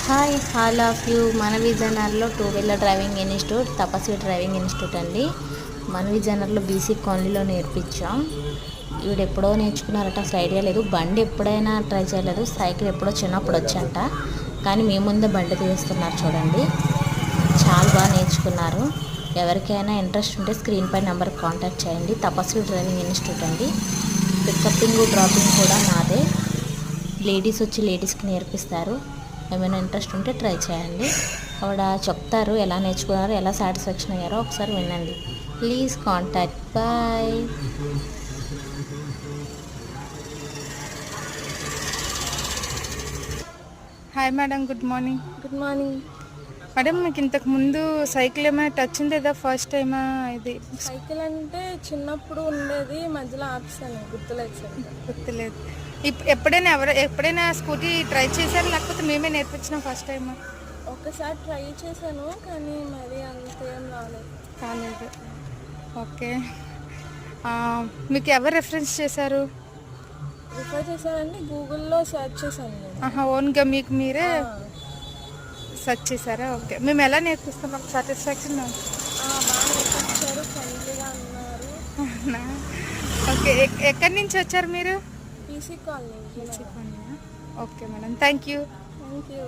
Hi all of you. మన విజయనగరంలో two wheeler driving institute తపస్వి driving institute అండి. మన విజయనగరంలో బీసీ కాలనీలో నేర్పించాం. ఈవిడ ఎప్పుడో నేర్చుకున్నారట, అసలు ఐడియా లేదు. బండి ఎప్పుడైనా ట్రై చేయలేదు. సైకిల్ ఎప్పుడో చిన్నప్పుడు వచ్చంట, కానీ మీ ముందే బండి తీస్తున్నారు చూడండి. చాలా బాగా నేర్చుకున్నారు. ఎవరికైనా ఇంట్రెస్ట్ ఉంటే స్క్రీన్ పై నెంబర్ కాంటాక్ట్ చేయండి. తపస్వి డ్రైవింగ్ ఇన్స్టిట్యూట్ అండి. పికప్పింగ్ డ్రాపింగ్ కూడా నాదే. లేడీస్ వచ్చి లేడీస్కి నేర్పిస్తారు. ఏమైనా ఇంట్రెస్ట్ ఉంటే ట్రై చేయండి. ఆవిడ చెప్తారు ఎలా నేర్చుకున్నారో, ఎలా సాటిస్ఫాక్షన్ అయ్యారో ఒకసారి వినండి. Please contact. Bye. Hi madam, good morning. Good morning madam, మీకు ఇంతకు ముందు సైకిల్ ఏమైనా టచ్ ఉండేదా? ఫస్ట్ టైమా ఇది? సైకిల్ అంటే చిన్నప్పుడు ఉండేది, మధ్యలో ఆపిస్తాను, గుర్తులేదు సార్. గుర్తులేదు. ఎప్పుడైనా స్కూటీ ట్రై చేశారు, లేకపోతే మేమే నేర్పించినాం ఫస్ట్ టైమా? ఒకసారి ట్రై చేశాను, కానీ మరి అంతేం కాలేదు. ఓకే. మీకు ఎవరు రెఫరెన్స్ చేశారు? రిఫర్ చేశానండి, గూగుల్లో సెర్చ్ చేశాను నేను. ఓన్గా మీకు మీరే సెర్చ్ చేశారా? ఓకే. మేము ఎలా నేర్పిస్తాం? మాకు సాటిస్ఫాక్షన్. బాగా నేర్పించారు, ఫ్రెండ్లీగా ఉన్నారు. ఓకే. ఎక్కడి నుంచి వచ్చారు మీరు? PC colony. Okay madam, thank you. Thank you.